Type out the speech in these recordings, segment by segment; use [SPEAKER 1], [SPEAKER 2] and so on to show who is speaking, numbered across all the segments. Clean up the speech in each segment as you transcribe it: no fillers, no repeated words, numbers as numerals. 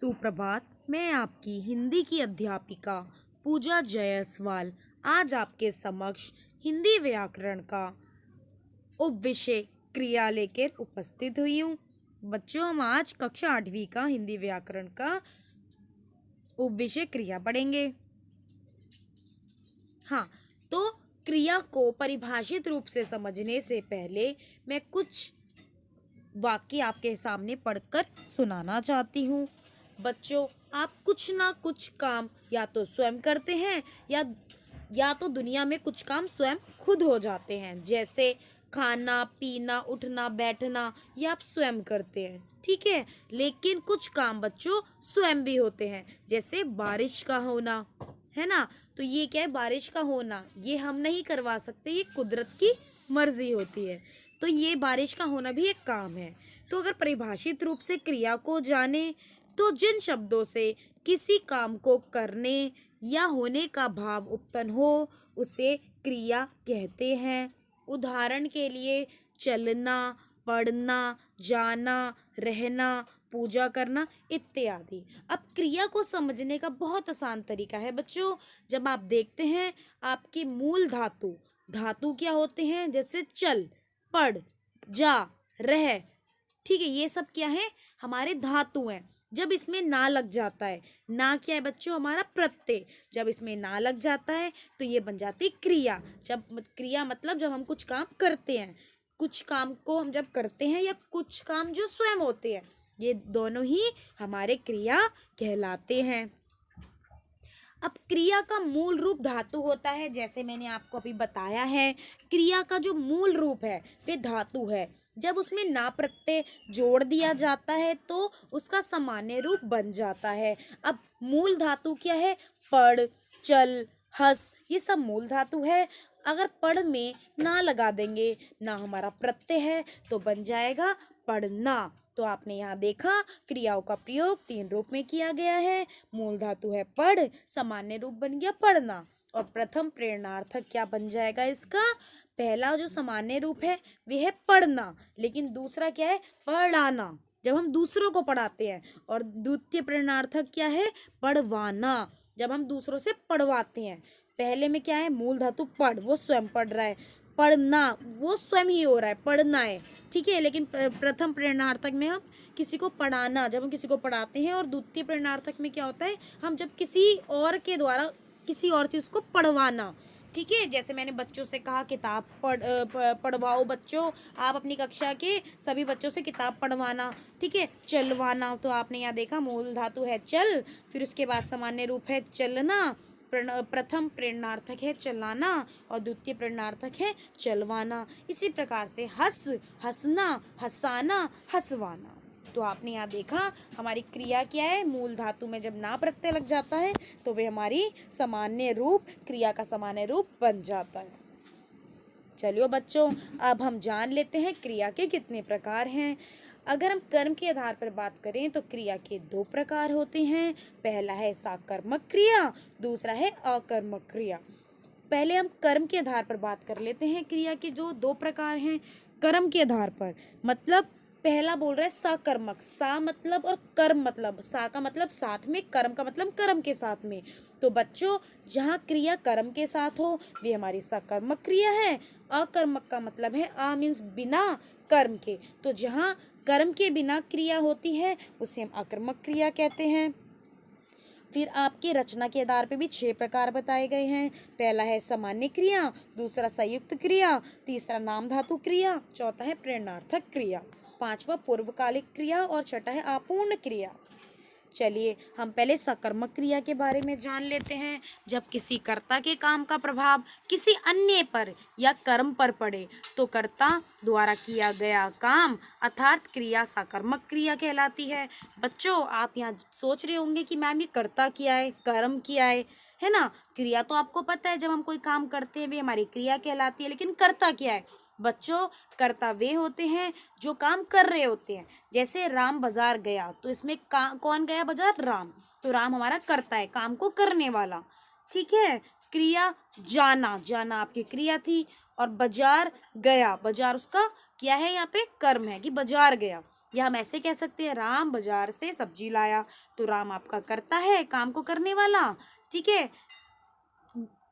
[SPEAKER 1] सुप्रभात। मैं आपकी हिंदी की अध्यापिका पूजा जायसवाल आज आपके समक्ष हिंदी व्याकरण का उपविषय क्रिया लेकर उपस्थित हुई हूँ। बच्चों, हम आज कक्षा 8वीं का हिंदी व्याकरण का उपविषय क्रिया पढ़ेंगे। हाँ, तो क्रिया को परिभाषित रूप से समझने से पहले मैं कुछ वाक्य आपके सामने पढ़कर सुनाना चाहती हूँ। बच्चों, आप कुछ ना कुछ काम या तो स्वयं करते हैं या तो दुनिया में कुछ काम स्वयं खुद हो जाते हैं। जैसे खाना, पीना, उठना, बैठना, ये आप स्वयं करते हैं, ठीक है। लेकिन कुछ काम बच्चों स्वयं भी होते हैं, जैसे बारिश का होना, है ना। तो ये क्या है, बारिश का होना, ये हम नहीं करवा सकते, ये कुदरत की मर्जी होती है। तो ये बारिश का होना भी एक काम है। तो अगर परिभाषित रूप से क्रिया को जाने तो जिन शब्दों से किसी काम को करने या होने का भाव उत्पन्न हो उसे क्रिया कहते हैं। उदाहरण के लिए चलना, पढ़ना, जाना, रहना, पूजा करना इत्यादि। अब क्रिया को समझने का बहुत आसान तरीका है बच्चों। जब आप देखते हैं आपकी मूल धातु क्या होते हैं, जैसे चल, पढ़, जा, रह, ठीक है, ये सब क्या है, हमारे धातु हैं। जब इसमें ना लग जाता है, ना क्या है बच्चों, हमारा प्रत्यय, जब इसमें ना लग जाता है तो ये बन जाती क्रिया। जब क्रिया मतलब जब हम कुछ काम करते हैं, कुछ काम को हम जब करते हैं या कुछ काम जो स्वयं होते हैं, ये दोनों ही हमारे क्रिया कहलाते हैं। अब क्रिया का मूल रूप धातु होता है, जैसे मैंने आपको अभी बताया है। क्रिया का जो मूल रूप है वे धातु है। जब उसमें ना प्रत्यय जोड़ दिया जाता है तो उसका सामान्य रूप बन जाता है। अब मूल धातु क्या है, पढ़, चल, हंस, ये सब मूल धातु है। अगर पढ़ में ना लगा देंगे, ना हमारा प्रत्यय है, तो बन जाएगा पढ़ना। तो आपने यहाँ देखा क्रियाओं का प्रयोग 3 रूप में किया गया है। मूल धातु है पढ़, सामान्य रूप बन गया पढ़ना, और प्रथम प्रेरणार्थक क्या बन जाएगा इसका, पहला जो सामान्य रूप है वह है पढ़ना, लेकिन दूसरा क्या है, पढ़ाना, जब हम दूसरों को पढ़ाते हैं। और द्वितीय प्रेरणार्थक क्या है, पढ़वाना, जब हम दूसरों से पढ़वाते हैं। पहले में क्या है, मूल धातु पढ़, वो स्वयं पढ़ रहा है, पढ़ना वो स्वयं ही हो रहा है, पढ़ना है, ठीक है। लेकिन प्रथम प्रेरणार्थक में हम किसी को पढ़ाना, जब हम किसी को पढ़ाते हैं। और द्वितीय प्रेरणार्थक में क्या होता है, हम जब किसी और के द्वारा किसी और चीज़ को पढ़वाना, ठीक है। जैसे मैंने बच्चों से कहा किताब पढ़वाओ बच्चों, आप अपनी कक्षा के सभी बच्चों से किताब पढ़वाना, ठीक है। चलवाना, तो आपने यहाँ देखा मूल धातु है चल, फिर उसके बाद सामान्य रूप है चलना। प्रथम प्रेरणार्थक है चलाना और द्वितीय प्रेरणार्थक है चलवाना। इसी प्रकार से हंस, हंसना, हंसाना, हंसवाना। तो आपने यहाँ देखा हमारी क्रिया क्या है, मूल धातु में जब ना प्रत्यय लग जाता है तो वे हमारी सामान्य रूप, क्रिया का सामान्य रूप बन जाता है। चलिए बच्चों, अब हम जान लेते हैं क्रिया के कितने प्रकार हैं। अगर हम कर्म के आधार पर बात करें तो क्रिया के 2 प्रकार होते हैं। पहला है साकर्मक क्रिया, दूसरा है अकर्मक क्रिया। पहले हम कर्म के आधार पर बात कर लेते हैं। क्रिया के जो 2 प्रकार हैं कर्म के आधार पर, मतलब पहला बोल रहा है सकर्मक, सा मतलब और कर्म मतलब, सा का मतलब साथ में, कर्म का मतलब कर्म के साथ में। तो बच्चों, जहाँ क्रिया कर्म के साथ हो वे हमारी सकर्मक क्रिया है। अकर्मक का मतलब है आ मीन्स बिना कर्म के, तो जहाँ कर्म के बिना क्रिया होती है उसे हम अकर्मक क्रिया कहते हैं। फिर आपके रचना के आधार पे भी 6 प्रकार बताए गए हैं। पहला है सामान्य क्रिया, दूसरा संयुक्त क्रिया, तीसरा नाम धातु क्रिया, चौथा है प्रेरणार्थक क्रिया, पांचवा पूर्वकालिक क्रिया और छठा है अपूर्ण क्रिया। चलिए हम पहले सकर्मक क्रिया के बारे में जान लेते हैं। जब किसी कर्ता के काम का प्रभाव किसी अन्य पर या कर्म पर पड़े तो कर्ता द्वारा किया गया काम अर्थात क्रिया सकर्मक क्रिया कहलाती है। बच्चों, आप यहाँ सोच रहे होंगे कि मैम ये कर्ता किया है, कर्म किया है ना। क्रिया तो आपको पता है, जब हम कोई काम करते हैं वे हमारी क्रिया कहलाती है, लेकिन कर्ता क्या है बच्चों, कर्ता वे होते हैं जो काम कर रहे होते हैं। जैसे राम बाजार गया, तो इसमें कौन गया बाजार, राम, तो राम हमारा कर्ता है, काम को करने वाला, ठीक है। क्रिया जाना, जाना आपकी क्रिया थी। और बाजार गया, बाजार उसका क्या है, यहाँ पे कर्म है कि बाजार गया। या हम ऐसे कह सकते हैं राम बाजार से सब्जी लाया। तो राम आपका कर्ता है, काम को करने वाला, ठीक है।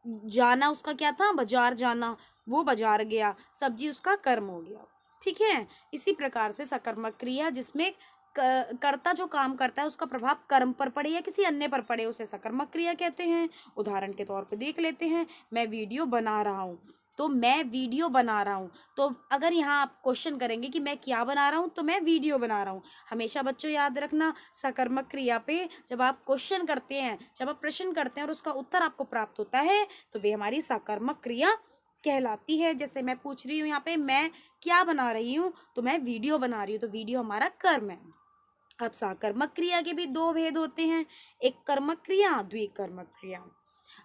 [SPEAKER 1] जाना उसका क्या था, बाजार जाना, वो बाजार गया, सब्जी उसका कर्म हो गया, ठीक है। इसी प्रकार से सकर्मक क्रिया जिसमें कर्ता जो काम करता है उसका प्रभाव कर्म पर पड़े या किसी अन्य पर पड़े, उसे सकर्मक क्रिया कहते हैं। उदाहरण के तौर पर देख लेते हैं, मैं वीडियो बना रहा हूँ, तो मैं वीडियो बना रहा हूँ। तो अगर यहाँ आप क्वेश्चन करेंगे कि मैं क्या बना रहा हूँ, तो मैं वीडियो बना रहा हूँ। हमेशा बच्चों याद रखना, सकर्मक क्रिया पे जब आप क्वेश्चन करते हैं, जब आप प्रश्न करते हैं और उसका उत्तर आपको प्राप्त होता है, तो वे हमारी सकर्मक क्रिया कहलाती है। जैसे मैं पूछ रही हूँ यहाँ पे, मैं क्या बना रही हूँ, तो मैं वीडियो बना रही हूँ, तो वीडियो हमारा कर्म है। अब सकर्मक क्रिया के भी दो भेद होते हैं, एक कर्मक क्रिया, द्विकर्मक क्रिया।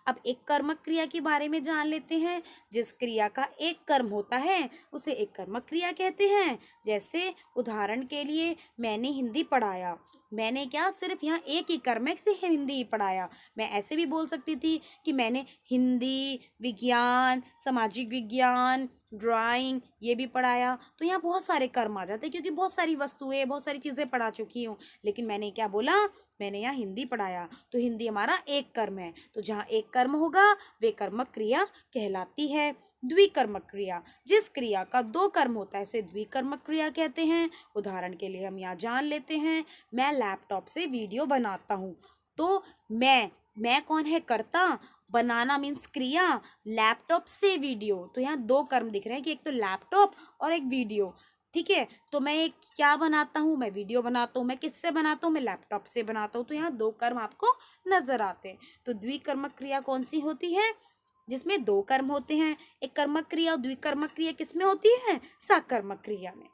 [SPEAKER 1] अब एक कर्मक क्रिया के बारे में जान लेते हैं। जिस क्रिया का एक कर्म होता है उसे एक कर्मक क्रिया कहते हैं। जैसे उदाहरण के लिए, मैंने हिंदी पढ़ाया, मैंने क्या सिर्फ यहाँ एक ही कर्म है, सिर्फ हिंदी ही पढ़ाया। मैं ऐसे भी बोल सकती थी कि मैंने हिंदी, विज्ञान, सामाजिक विज्ञान, ड्राइंग ये भी पढ़ाया। तो यहाँ बहुत सारे कर्म आ जाते हैं क्योंकि बहुत सारी वस्तुएं, बहुत सारी चीज़ें पढ़ा चुकी हूँ। लेकिन मैंने क्या बोला, मैंने यहाँ हिंदी पढ़ाया, तो हिंदी हमारा एक कर्म है। तो जहाँ एक कर्म होगा वे कर्मक क्रिया कहलाती है। द्विकर्मक क्रिया, जिस क्रिया का दो कर्म होता है उसे द्विकर्मक क्रिया कहते हैं। उदाहरण के लिए हम यहाँ जान लेते हैं, मैं लैपटॉप से वीडियो बनाता हूँ। तो मैं कौन है, कर्ता, बनाना मीन्स क्रिया, लैपटॉप से वीडियो, तो यहाँ दो कर्म दिख रहे हैं कि एक तो लैपटॉप और एक वीडियो, ठीक है। तो मैं एक क्या बनाता हूँ, मैं वीडियो बनाता हूँ। मैं किससे बनाता हूँ, मैं लैपटॉप से बनाता हूँ। तो यहाँ दो कर्म आपको नजर आते हैं। तो द्विकर्मक क्रिया कौन सी होती है, जिसमें दो कर्म होते हैं। एक कर्मक क्रिया और द्विकर्मक क्रिया किसमें होती है, सकर्मक क्रिया में।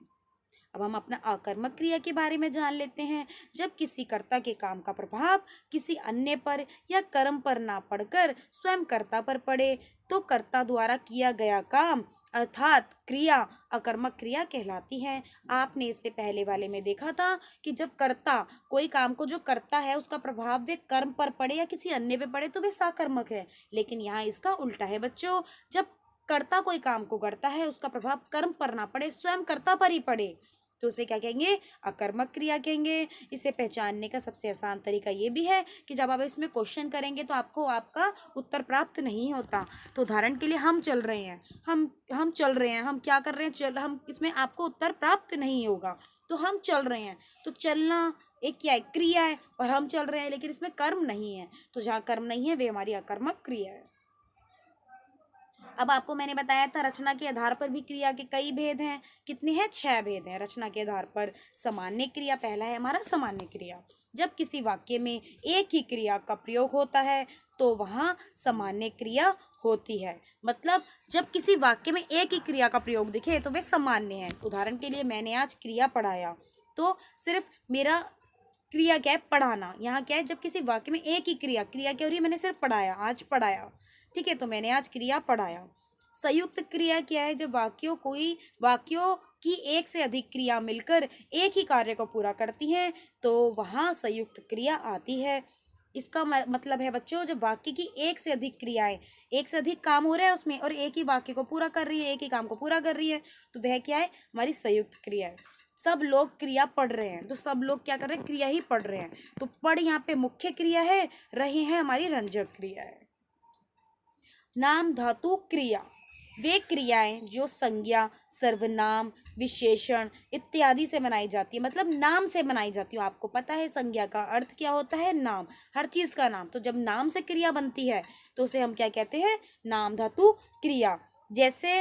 [SPEAKER 1] अब हम अपना अकर्मक क्रिया के बारे में जान लेते हैं। जब किसी कर्ता के काम का प्रभाव किसी अन्य पर या कर्म पर ना पड़कर स्वयं कर्ता पर पड़े, तो कर्ता द्वारा किया गया काम अर्थात क्रिया अकर्मक क्रिया कहलाती है। आपने इससे पहले वाले में देखा था कि जब कर्ता कोई काम को जो करता है उसका प्रभाव वे कर्म पर पड़े या किसी अन्य पे पड़े तो वे सकर्मक है। लेकिन यहाँ इसका उल्टा है बच्चों, जब कर्ता कोई काम को करता है उसका प्रभाव कर्म पर ना पड़े, स्वयं कर्ता पर ही पड़े, तो उसे क्या कहेंगे, अकर्मक क्रिया कहेंगे। इसे पहचानने का सबसे आसान तरीका ये भी है कि जब आप इसमें क्वेश्चन करेंगे तो आपको आपका उत्तर प्राप्त नहीं होता। तो उदाहरण के लिए हम चल रहे हैं, हम चल रहे हैं, हम क्या कर रहे हैं, हम इसमें आपको उत्तर प्राप्त नहीं होगा। तो हम चल रहे हैं, तो चलना एक क्या है, क्रिया है, और हम चल रहे हैं लेकिन इसमें कर्म नहीं है। तो जहाँ कर्म नहीं है वे हमारी अकर्मक क्रिया है। अब आपको मैंने बताया था रचना के आधार पर भी क्रिया के कई भेद हैं। कितने हैं, 6 भेद हैं रचना के आधार पर। सामान्य क्रिया, पहला है हमारा सामान्य क्रिया। जब किसी वाक्य में एक ही क्रिया का प्रयोग होता है तो वहाँ सामान्य क्रिया होती है। मतलब जब किसी वाक्य में एक ही क्रिया का प्रयोग दिखे तो वे सामान्य है। उदाहरण के लिए, मैंने आज क्रिया पढ़ाया, तो सिर्फ मेरा क्रिया क्या है, पढ़ाना। यहाँ क्या है, जब किसी वाक्य में एक ही क्रिया क्या हो रही है, मैंने सिर्फ पढ़ाया, आज पढ़ाया, ठीक है, तो मैंने आज क्रिया पढ़ाया। संयुक्त क्रिया क्या है, जब वाक्यों की एक से अधिक क्रिया मिलकर एक ही कार्य को पूरा करती हैं तो वहाँ संयुक्त क्रिया आती है। इसका मतलब है बच्चों, जब वाक्य की एक से अधिक क्रियाएं, एक से अधिक काम हो रहा है उसमें और एक ही वाक्य को पूरा कर रही है, एक ही काम को पूरा कर रही है, तो वह क्या है, हमारी संयुक्त क्रिया है। सब लोग क्रिया पढ़ रहे हैं, तो सब लोग क्या कर रहे हैं, क्रिया ही पढ़ रहे हैं। तो पढ़ यहाँ पे मुख्य क्रिया है, रहे हैं हमारी रंजक क्रिया है। नाम धातु क्रिया, वे क्रियाएं जो संज्ञा, सर्वनाम, विशेषण इत्यादि से बनाई जाती है, मतलब नाम से बनाई जाती है। आपको पता है संज्ञा का अर्थ क्या होता है, नाम, हर चीज का नाम। तो जब नाम से क्रिया बनती है तो उसे हम क्या कहते हैं, नाम धातु क्रिया। जैसे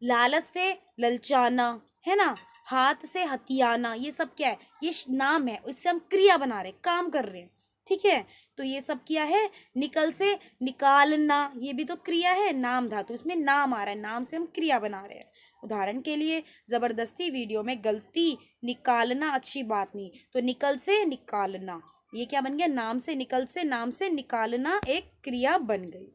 [SPEAKER 1] लालच से ललचाना, है ना, हाथ से हथियाना, ये सब क्या है, ये नाम है, इससे हम क्रिया बना रहे, काम कर रहे हैं, ठीक है। तो ये सब क्या है, निकल से निकालना, ये भी तो क्रिया है, नाम धातु, इसमें नाम आ रहा है, नाम से हम क्रिया बना रहे हैं। उदाहरण के लिए, जबरदस्ती वीडियो में गलती निकालना अच्छी बात नहीं, तो निकल से निकालना, ये क्या बन गया, नाम से निकल से, नाम से निकालना एक क्रिया बन गई,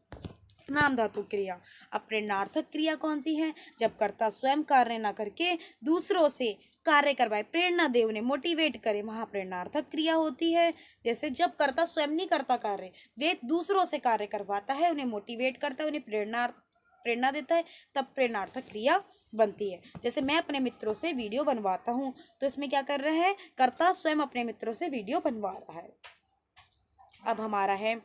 [SPEAKER 1] नाम धातु क्रिया। अब प्रेरणार्थक क्रिया कौन सी है, जब कर्ता स्वयं कार्य ना करके दूसरों से कार्य करवाए, प्रेरणा दे, उन्हें मोटिवेट करे, वहाँ प्रेरणार्थक क्रिया होती है। जैसे जब कर्ता स्वयं नहीं करता कार्य, वे दूसरों से कार्य करवाता है, उन्हें मोटिवेट करता है, उन्हें प्रेरणा प्रेरणा देता है तब प्रेरणार्थक क्रिया बनती है। जैसे मैं अपने मित्रों से वीडियो बनवाता हूँ, तो इसमें क्या कर रहा है, कर्ता स्वयं अपने मित्रों से वीडियो बनवा रहा है। अब हमारा है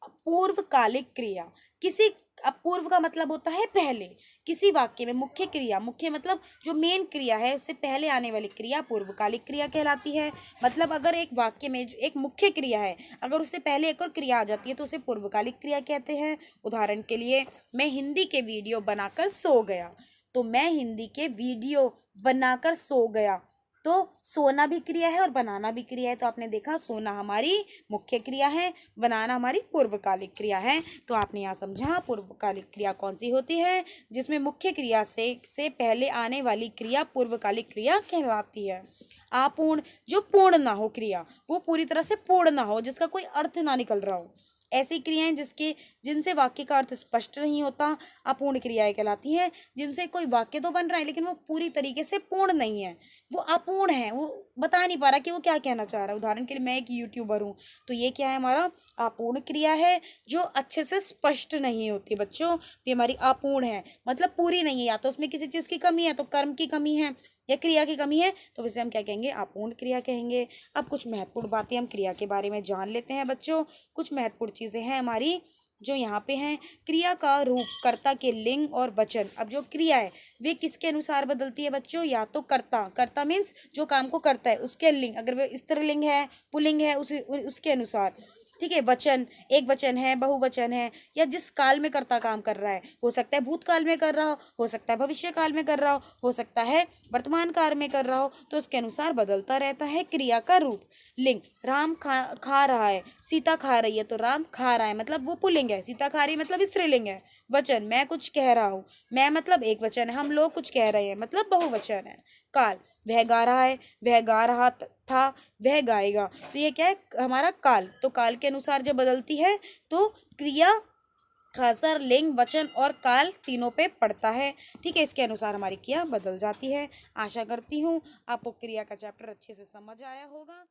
[SPEAKER 1] पूर्वकालिक क्रिया। किसी, अब पूर्व का मतलब होता है पहले, किसी वाक्य में मुख्य क्रिया, मुख्य मतलब जो मेन क्रिया है उससे पहले आने वाली क्रिया पूर्वकालिक क्रिया कहलाती है। मतलब अगर एक वाक्य में जो एक मुख्य क्रिया है, अगर उससे पहले एक और क्रिया आ जाती है तो उसे पूर्वकालिक क्रिया कहते हैं। उदाहरण के लिए, मैं हिंदी के वीडियो बनाकर सो गया, तो मैं हिंदी के वीडियो बनाकर सो गया, तो सोना भी क्रिया है और बनाना भी क्रिया है। तो आपने देखा सोना हमारी मुख्य क्रिया है, बनाना हमारी पूर्वकालिक क्रिया है। तो आपने यहाँ समझा पूर्वकालिक क्रिया कौन सी होती है, जिसमें मुख्य क्रिया से पहले आने वाली क्रिया पूर्वकालिक क्रिया कहलाती है। अपूर्ण, जो पूर्ण ना हो क्रिया, वो पूरी तरह से पूर्ण ना हो, जिसका कोई अर्थ ना निकल रहा हो, ऐसी क्रियाएं जिनसे वाक्य का अर्थ स्पष्ट नहीं होता, अपूर्ण क्रियाएं कहलाती हैं। जिनसे कोई वाक्य तो बन रहा है लेकिन वो पूरी तरीके से पूर्ण नहीं है, वो अपूर्ण है, वो बता नहीं पा रहा कि वो क्या कहना चाह रहा है। उदाहरण के लिए, मैं एक यूट्यूबर हूँ, तो ये क्या है, हमारा अपूर्ण क्रिया है जो अच्छे से स्पष्ट नहीं होती बच्चों। ये हमारी अपूर्ण है, मतलब पूरी नहीं है, या तो उसमें किसी चीज़ की कमी है, तो कर्म की कमी है या क्रिया की कमी है, तो वैसे हम क्या कहेंगे, अपूर्ण क्रिया कहेंगे। अब कुछ महत्वपूर्ण बातें हम क्रिया के बारे में जान लेते हैं बच्चों। कुछ महत्वपूर्ण चीज़ें हैं हमारी जो यहाँ पे हैं। क्रिया का रूप, कर्ता के लिंग और वचन। अब जो क्रिया है वे किसके अनुसार बदलती है बच्चों, या तो कर्ता मीन्स जो काम को करता है उसके लिंग, अगर वे स्त्रीलिंग है पुल्लिंग है उसके अनुसार, ठीक है। वचन, एक वचन है, बहुवचन है, या जिस काल में कर्ता काम कर रहा है, हो सकता है भूतकाल में कर रहा हो सकता है भविष्य काल में कर रहा हो सकता है वर्तमान काल में कर रहा हो, तो उसके अनुसार बदलता रहता है क्रिया का रूप। लिंग, राम खा रहा है, सीता खा रही है, तो राम खा रहा है मतलब वो पुल्लिंग है, सीता खा रही है मतलब स्त्रीलिंग है। वचन, मैं कुछ कह रहा हूँ, मैं मतलब एक वचन है, हम लोग कुछ कह रहे हैं मतलब बहुवचन है। काल, वह गा रहा है, वह गा रहा था, वह गाएगा, तो ये क्या है, हमारा काल। तो काल के अनुसार जब बदलती है तो क्रिया खासर, लिंग, वचन और काल तीनों पे पड़ता है, ठीक है। इसके अनुसार हमारी क्रिया बदल जाती है। आशा करती हूँ आपको क्रिया का चैप्टर अच्छे से समझ आया होगा।